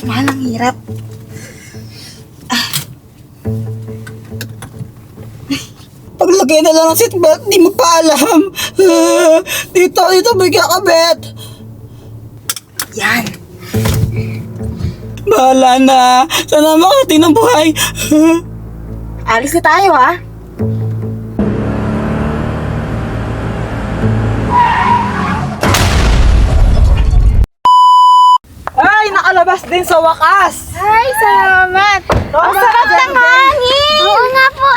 Mahal ang hirap. Paglagay na lang ng seatbelt, di mo pa alam. Dito, may kakabit. Yan. Bahala na. Sana makarating ng buhay. Alis na tayo, ha? Ay, nakalabas din sa wakas. Ay, salamat. Ang sarap ng hangin. Oo nga po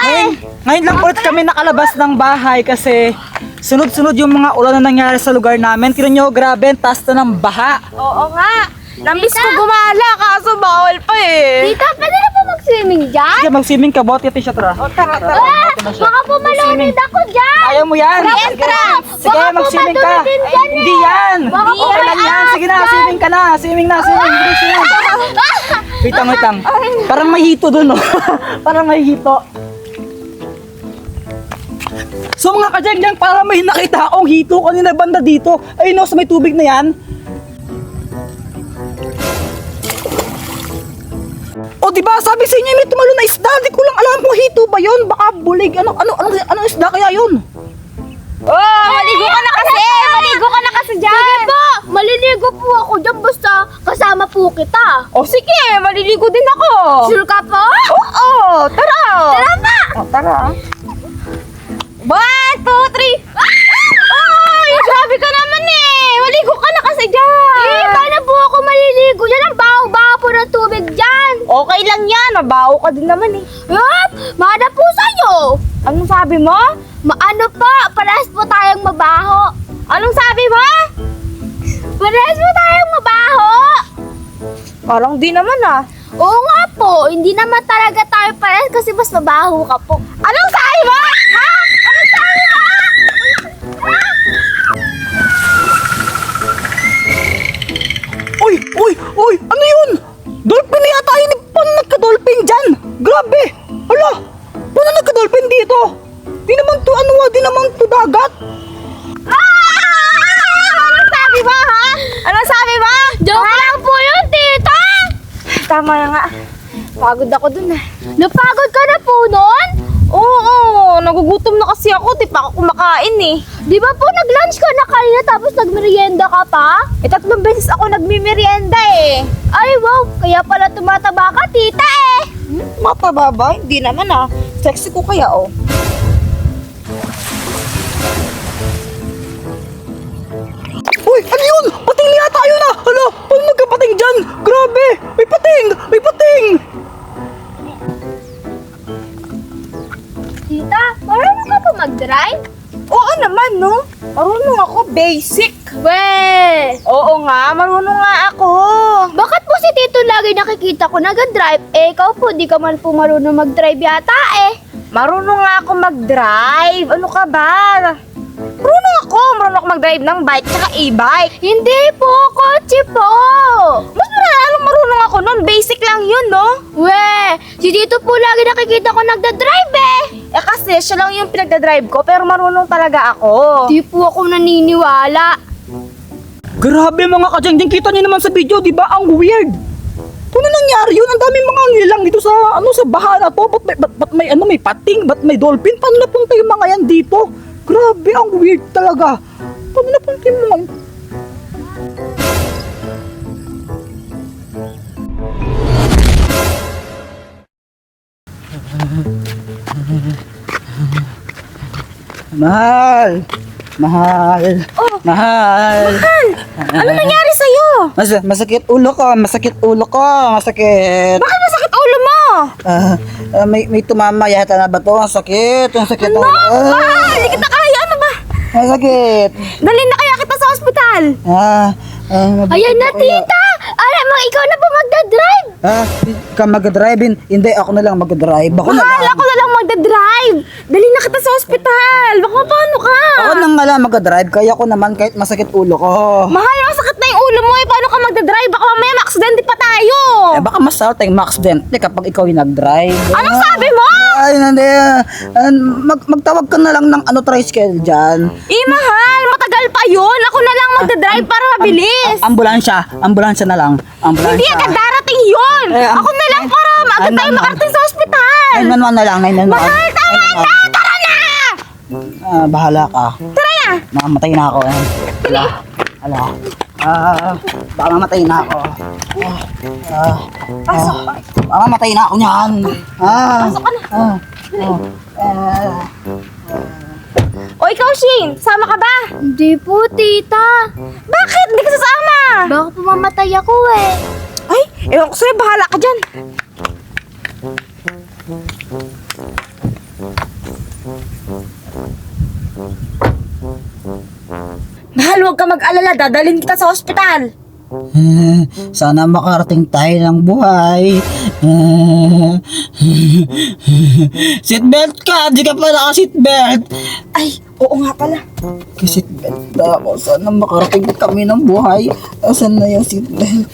Ngayon lang ulit kami nakalabas ng bahay kasi sunod-sunod yung mga ulan na nangyari sa lugar namin. Tignan nyo, grabe, ang taas na ng baha. Oo nga. Nambis ko gumala, kaso bawal pa eh. Tita, pwede na po mag-swimming dyan? Sige, mag-swimming ka, bote siya, tara. Tara. Baka po malunod ako dyan. Ayaw mo yan. Sige, mag-swimming ka. Hindi yan. Okay lang yan. Sige na, swimming ka na. Swimming na, swimming. Wait lang. Parang may hito dun, no? Parang may hito. So mga kadyang, parang may nakita akong hito kanina banda dito. Ayun, no, sa may tubig na yan. O diba, sabi sa inyo may tumalo na isda. Di ko lang alam kung hito ba yun. Baka bulig. Ano isda kaya yun? Oh, maligo ka na kasi. Maligo ka na kasi dyan. Sige po, maliligo po ako dyan basta kasama po kita. O sige, maliligo din ako. Sure ka po? Oo, tara. Tara pa. O, tara. 1, 2, 3. Ay, grabe ka naman eh. Maligo ka na kasi dyan. Eh, paano po ako maliligo dyan? Ang baho-baho po ng tubig dyan. Okay lang yan. Mabaho ka din naman eh. Yup, maana po sa'yo. Anong sabi mo? Maano po, parehas po tayong mabaho. Anong sabi mo? Parehas po tayong mabaho. Parang di naman ah. Oo nga po, hindi naman talaga tayo parehas kasi mas mabaho ka po. Anong sabi mo? Ha? Anong sabi mo? Uy, ano yun? Dolphin na yata yun. Paano nagka-dolphin dyan? Grabe. Hala, paano nagka-dolphin dito? Di naman to dagat. Anong sabi mo ha? Anong sabi mo? Joke lang po yun, tita. Tama na nga. Pagod ako dun eh. Napagod ka na po nun? Oo, nagugutom na kasi ako. Di pa ako kumakain eh. Di ba po nag-lunch ka na kanina tapos nagmerienda ka pa? 3 beses ako nagmimerienda eh. Ay wow, kaya pala tumataba ka, tita eh. Mataba ba? Hindi naman ah. Sexy ko kaya oh. Uy, ano yun? Pating na yata yun ah! Hala, paano nagkapating dyan? Grabe! May pating! May pating! Tita, marunong ka pa mag-drive? Oo naman, no? Marunong ako, basic. Weh! Oo nga, marunong nga ako. Bakit po si Tito lagi nakikita ko nag-drive? Eh, ikaw po, di ka man po marunong mag-drive yata eh. Marunong nga ako mag-drive. Ano ka ba? Marunong ako mag-drive ng bike tsaka e-bike. Hindi po, kotse po. Mas marunong ako nun. Basic lang yun, no? Weh, si Tito po lagi nakikita ko nagda-drive eh. Eh kasi siya lang yung pinagdadrive ko pero marunong talaga ako. Di po ako naniniwala. Grabe mga kadyang, kita niyo naman sa video, di ba? Ang weird. Ano nangyari yun? Ang daming mga nilang dito sa sa baha na to. Ba't may pating? Ba't may dolphin? Paano napunta yung mga yan dito? Grabe, ang weird talaga. Paano napunta yung mga... Mahal! Ano nangyari sa'yo? Masakit ulo ko. Masakit. Bakit masakit ulo mo? May tumama yata na ba to? Ang sakit ulo. Hindi kita kaya, ano ba? Masakit. Dali na kaya kita sa ospital. Ayan na, tita. Alam mo, ikaw na po magdadrive. Ka mag-drive? Hindi, ako na lang mag-drive. Mahal, ako na lang magdadrive. Dali na kita sa ospital. Baka paano ka? Ako na nga lang mag-drive. Kaya ko naman kahit masakit ulo ko. Mahal, masakit na yung ulo mo eh. Paano ka magdadrive? Baka mamaya ma-accidente pa tayo. Baka mas tayong ma-accident kapag ikaw yung nag-drive. Anong sabi mo? Ay, hindi. Magtawag ka na lang ng tricycle dyan. Mahal, matagal pa yun. Ako na lang magdadrive para mabilis. Ambulansya na lang. Ambulansya. Hindi agad darating yun. Ako na lang para agad tayo makarating sa ospital. 911 na lang, 911. Mahal, tama na! Tara na! Bahala ka. Tara na! Mamamatay na ako. Ala. Baka mamatay na ako. Pasok pa. Mamamatay na ako niyan. Pasok ka na. O ikaw, Shane, sama ka ba? Hindi po, tita. Bakit? Hindi ka sasama? Baka pumamatay ako eh. Ay, ewan ko sa'yo, bahala ka dyan. Mahal, huwag ka mag-alala, dadalhin kita sa ospital. Sana makarating tayo ng buhay. Seatbelt ka! Di ka pa naka-seatbelt! Ay, oo nga pala. Seatbelt na ako. Sana makarating kami ng buhay. Asan na yung seatbelt?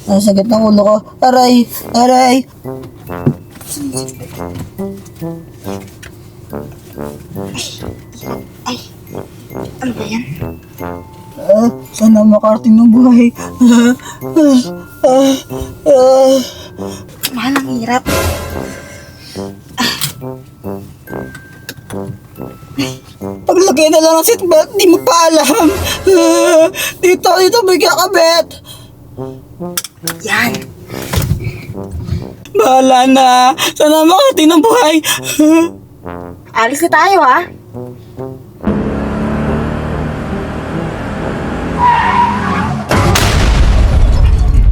Nasa gitna ng ulo ko. Aray! Aray! Ano ba yan? Sana makarating ng buhay. Mahal, ang hirap. Paglagay na lang ng seatbelt, di mo pa alam. Dito, may kakabit. Yan. Bahala na. Sana makarating ng buhay. Alis na tayo, ha?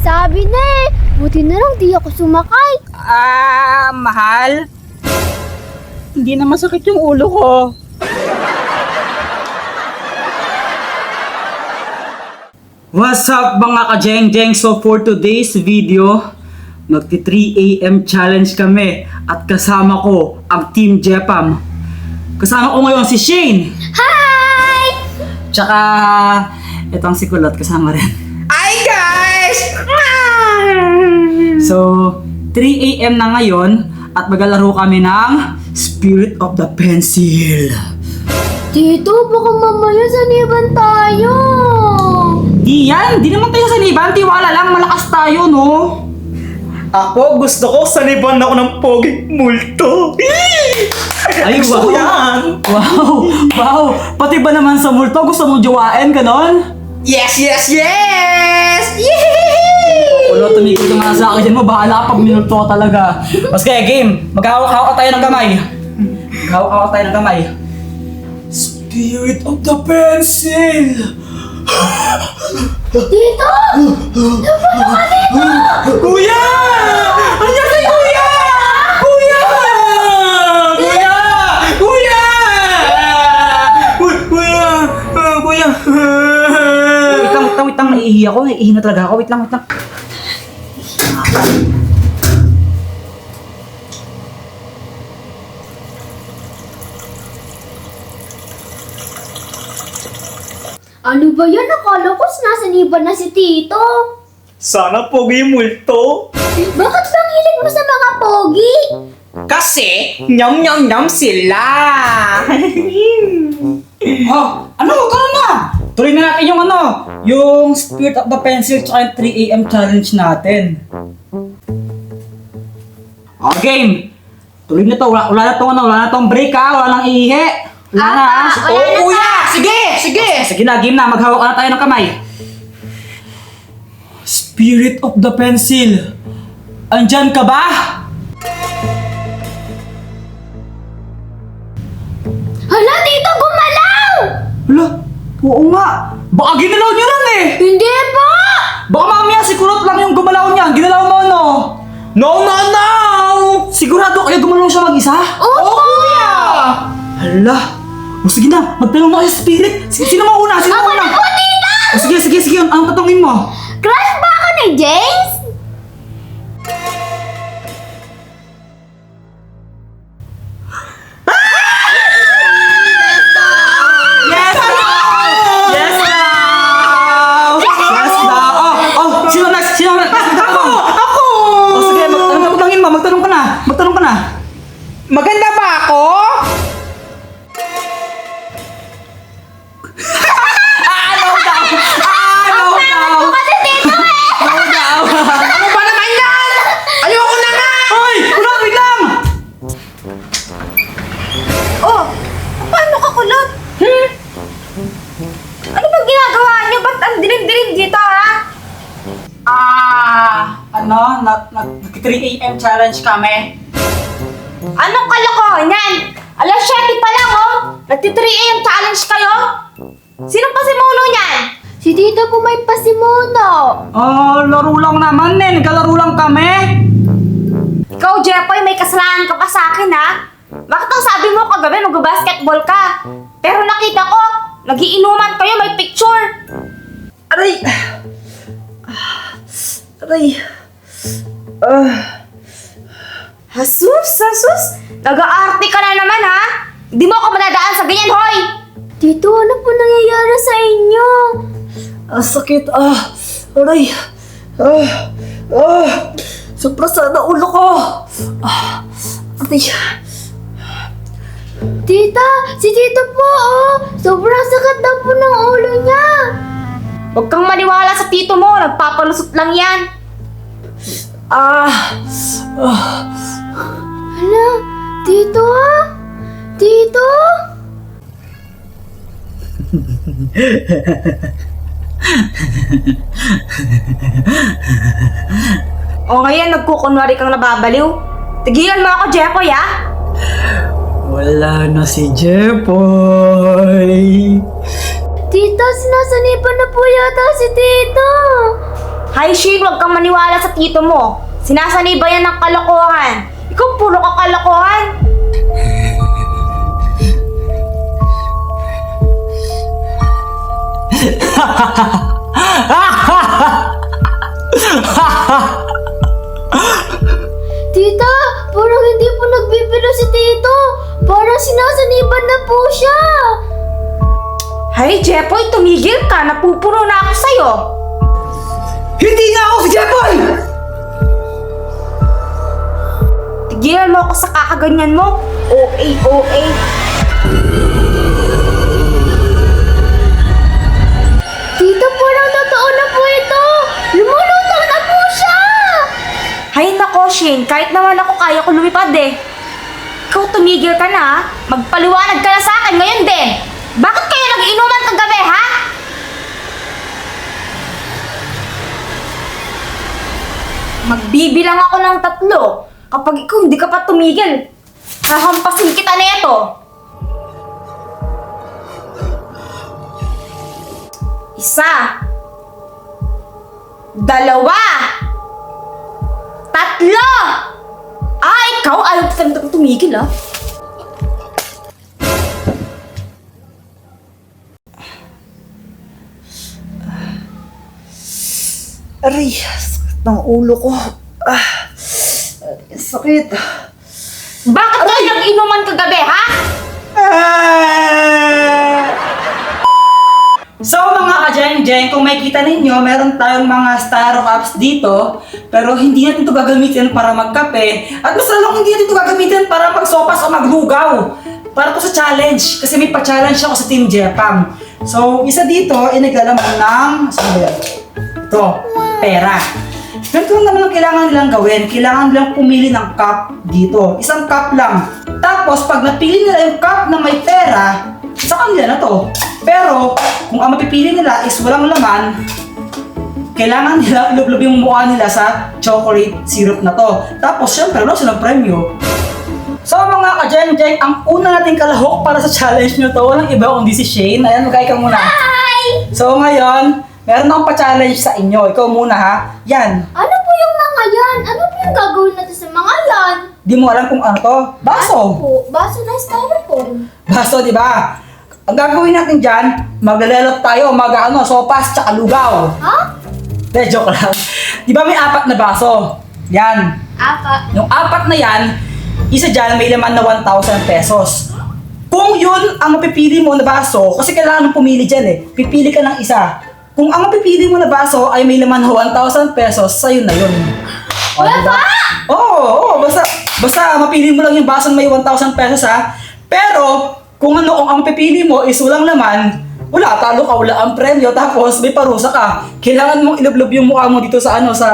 Sabi na eh. Buti na lang di ako sumakay. Mahal? Hindi na masakit yung ulo ko. What's up mga ka-jeng-jeng? So for today's video, magti 3 AM challenge kami at kasama ko ang Team Jepam. Kasama ko ngayon si Shane. Hi! Tsaka itong si Kulot kasama rin. Hi guys! So 3 AM na ngayon at maglalaro kami ng Spirit of the Pencil. Tito, baka mamaya saniban tayo. Di yan, di naman tayo saniban, tiwala lang, malakas tayo, no? Ako gusto ko saniban ako ng poging multo. Ay, Gusto ko yan. Wow, pati ba naman sa multo, gusto mong jowain, ganon? Yes, yes, yes! Yay! Ulo, tumigil ka nga sa akin dyan mo, bahala ka pag minulto ka talaga. Mas kaya game, maghahawak-hawak tayo ng kamay. Maghahawak-hawak tayo ng kamay. Spirit of the Pencil! Tito! Napano ka dito? Kuya! Andiyan si Kuya! Kuya! Kuya! Kuya! Kuya! Kuya! Wait lang, naiihi ako, naiihi na talaga ako, wait lang. Ano ba yan? Akala ko sinasaniban na si Tito. Sana pogi multo. Bakit bang hilig mo sa mga pogi? Kasi, nyam sila. Ano, tara na! Tuloy na natin yung Spirit of the Pencil tsaka yung 3 AM challenge natin. Game! Tuloy na to, wala na tong break ha, wala nang ihi. Wala na ha. Oo, kuya! Sige! Sige na, game na, maghawak na tayo ng kamay. Spirit of the Pencil, andyan ka ba? Hala, Tito, gumalaw! Hala, oo nga. Baka ginalaw niyo lang eh. Hindi po! Baka mamaya si Kulot lang yung gumalaw niya. Ginalaw mo ano? No! Sigurado kayo gumalaw siya mag-isa? Opo! Kuya! Hala! O sige na, magtanong na kayo sa spirit. Sino mauna? Sino Ako mauna? na po, Tita! O sige, anong tatungin mo? Crush ba ako ni James? Yes daw! Yes daw! Yes daw! Sino next? Ako! O sige, magtanong ka na. Maganda ba ako? Ano daw? Ano daw? Kasi dito eh! Ano daw? Ano ba naman yan? Ayoko na nga! Hoy! Wait lang! Oh, paano ka kulot? Ano bang ginagawa niyo? Ba't ang dilim-dilim dito, ha? Nag-3 AM challenge kami. Anong kalokohan yan? Alas 7 pa lang, oh! Nagti-3 AM challenge kayo? Sinong pasimuno niyan? Si Tito po may pasimuno. Laro lang naman eh. Naglalaro lang kami. Ikaw, Jepoy, may kasalanan ka pa sa akin, ha? Bakit ang sabi mo kagabi mag-basketball ka? Pero nakita ko, nagiinuman kayo, may picture. Aray! Aray! Hasus! Nag-aarte ka na naman, ha? Hindi mo ako madadaan sa ganyan, hoy! Tito, ano po nangyayari sa inyo? Sakit. Aray! Sobra sana ulo ko. Aray! Tita, si Tito po, oh! Sobrang sakit na po ng ulo niya! Huwag kang maniwala sa tito mo, nagpapalusot lang yan. Hala, Tito, ah? Tito? O ngayon, nagkukunwari kang nababaliw. Tigilan mo ako, Jepoy, ah! Wala na si Jepoy. Tita, sinasanipan na po yata si Tito. Hi, Shane, huwag kang maniwala sa tito mo. Sinasaniba yan ng kalokohan. Ikaw puro ka kalokohan. Tita, parang hindi po nagbibiro si Tito. Parang sinasaniban na po siya. Hay, Jepoy, tumigil ka. Napupuno na ako sa'yo. Hindi nga ako si Jepoy! Tigilan mo ako sa kakaganyan mo. OA. Tito, parang totoo na po ito. Lumulutang na po siya. Hay nako, Shane. Kahit naman ako kaya ko lumipad eh. Ikaw tumigil ka na, ha? Magpaliwanag ka na sa akin ngayon din. Bakit kayo nag-inuman kagabi, ha? Magbibilang ako ng 3. Kapag ikaw hindi ka pa tumigil, hahampasin kita neto. 1, 2, 3. Ikaw ayaw ka tumigil, ha? Aray! Sakit ng ulo ko. Sakit. Bakit kayo nag-inuman kagabi, ha? So mga ka-jeng-jeng, kung makikita ninyo, meron tayong mga styro cups dito, pero hindi natin ito gagamitin para magkape, at mas lalong hindi natin ito gagamitin para magsopas o maglugaw. Para to sa challenge, kasi may pa-challenge ako sa Team Jepang. So, isa dito ay naglalaman ng, saan ba yan? Ito, pera. Ganito lang naman ang kailangan nilang gawin. Kailangan nilang pumili ng cup dito. Isang cup lang. Tapos, pag napili nila yung cup na may pera, sa kanila na to. Pero, kung ang mapipili nila is walang laman, kailangan nila ilublob yung mukha nila sa chocolate syrup na to. Tapos, syempre, wala silang premyo. So mga ka-jeng-jeng, ang una nating kalahok para sa challenge nyo to, walang iba kundi si Shane. Ayan, magkaya ka muna. Hi! So ngayon, meron akong pa-challenge sa inyo. Ikaw muna ha. Yan. Ano po yung mga yan? Ano po yung gagawin natin sa mga yan? Di mo alam kung ano to? Baso. Po, baso na styrofoam. Baso, di ba? Ang gagawin natin dyan, maglalelot tayo, sopas, tsaka lugaw. Ha? Joke lang. Di ba may 4 na baso? Yan. Yung 4 na yan, isa dyan may laman na 1,000 pesos. Kung yun ang mapipili mo na baso, kasi kailangan mong pumili dyan eh. Pipili ka ng isa. Kung ang mapipili mo na baso ay may laman na 1,000 pesos, sa'yo na yun. O, Wala diba? pa? Oo, basta Basta mapili mo lang yung basang may 1,000 pesos ha. Pero kung ang pipili mo is walang laman, wala, talo ka, wala ang premyo, tapos may parusa ka. Kailangan mong ilublob yung mukha mo dito sa sa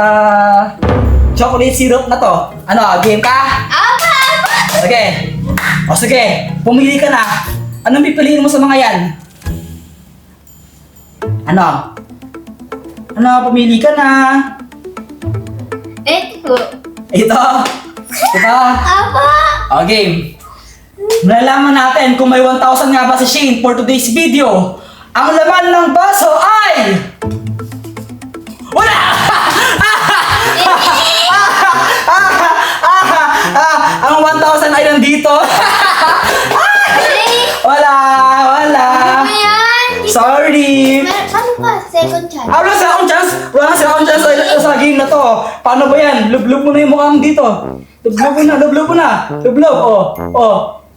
chocolate syrup na to. Ano, game ka? Apa! Sige. O sige, pumili ka na. Anong pipiliin mo sa mga yan? Ano? Ano, pumili ka na. Ito. Ito. Diba? Apa! O game. Malalaman natin kung may 1,000 nga ba si Shane for today's video. Ang laman ng baso ay... Wala! Ang 1,000 ay nandito. Wala! Ano yan? Sorry! Ano pa? Second chance. Wala sa akong chance! Wala sa akong chance sa game na to. Paano ba yan? Lublub mo na yung mukha mo dito. Lublub mo na, lublub mo na. Lublub,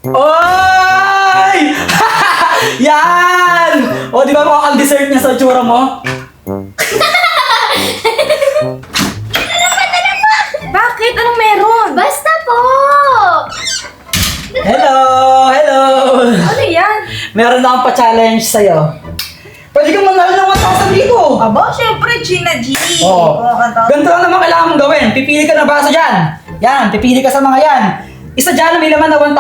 Oy! Yan! O, di ba mukhang dessert niya sa tsura mo? Bakit? Anong meron? Basta po! Hello! Hello! Ano yan? Meron na akong pa-challenge sa'yo. Pwede kang manalo ng 1,000 dito. Aba, syempre, Gina G. Oo. Kumakanta. Ganito lang naman kailangan mong gawin. Pipili ka ng baso dyan. Yan, pipili ka sa mga yan. Isa dyan na may laman na 1,000.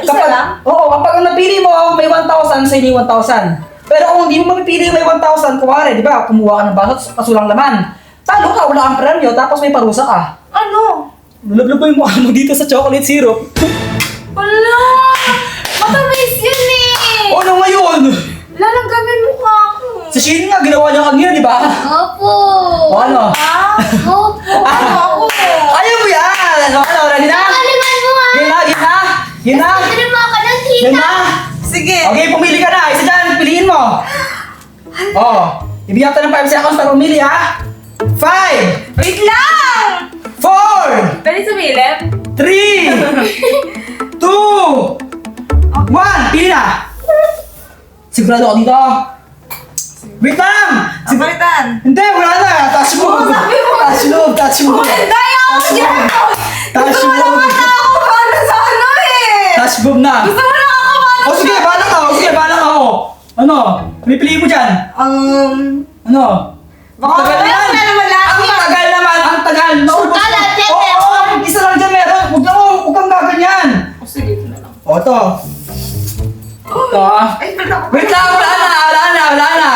Isa lang? Oo, kapag ang napili mo, may 1,000, sa hindi 1,000. Pero kung hindi mo mapipili may 1,000, kuwari, di ba, kumuha ka ng baso, kasulang laman. Talo ka, wala kang premyo, tapos may parusa ka. Ano? Lulublob mo yung mukha mo dito sa chocolate syrup. Wala! Matamis yun eh! O, ano ngayon? Lalanggamin mo ka ako. Si Shane nga, ginawa niya kanina, di ba? Opo! O ano? Ah? Opo! Ano ako? Ayaw mo yan! Ano, ready na? Kaliman mo ah! Game na, game na! Game na! Ano mo ako ng Game tita? na! Sige. Okay, pumili ka na. Isa dyan, piliin mo. Oh, ibigyan ka ng 5 seconds para pumili, ha? 5, Wait lang! 4, Pwede sumilip? 3, 2, 1, pili na. Sigurado ako dito. Wait lang! Napalitan. Hindi, wala na. Touch mo. sabi mo. Touch mo, touch mo. Hindi ako dyan! Touch Gusto mo mo. naman na ako para sa ano eh! Touch mo na. Gusto mo na ako para O sige, balang ako. Sige, balang ako. Ano? Pipili mo dyan. Ano? Baka Tagal meron na naman lahat Ang yan. tagal naman, ang tagal. Naubos Ala, na. Tete. Oo, isa lang dyan meron. Huwag kang gaganyan. Sige, ito na lang. O, ito. Ito. Ay, ba't ako? Wait lang, wala na.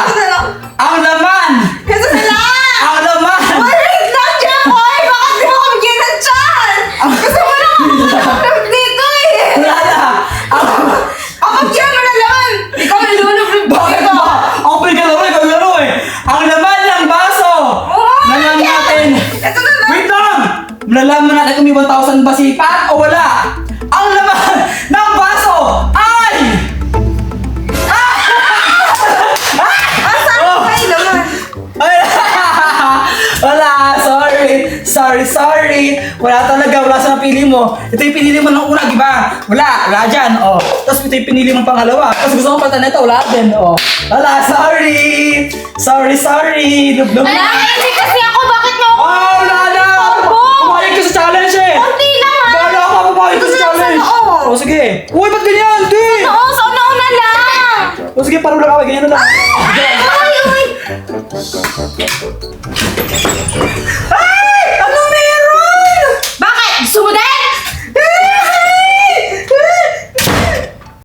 Ito na lang. Ang laman. Ito na lang! Ang laman. Wait lang dyan, boy! Bakit di mo ko bigyan ng chance? Gusto mo lang ako dito eh! Wala na. Ako dyan mo na naman! Ikaw nilulubog Bakit dito! ba? Ako pinagkalaro, ikaw laro eh. Ang laman ng baso. Nalaman natin. Ito na lang! Wait lang. Nalaman natin kung may 1,000 ba sipat o wala. Ang laman ng baso ay... Asan Oh. kayo naman? Ay, wala, sorry. Wala talaga, wala sa napili mo. Ito yung pinili mo ng una, di ba? Wala dyan, oh. Tapos ito yung pinili mo pangalawa. Tapos gusto mo pala na ito, wala din, oh. Wala, sorry. Lublub Wala, na. hindi kasi ako. Bakit mo ako? Oh, wala na. Pumayag ka sa challenge eh. Konti lang ah! Wala ka, pumayag ka sa challenge. Oh, sige. Uy, ba't ganyan? Di. Oo, sa una-una lang! O sige, parang lang ako, ganyan na lang. Ay, uy!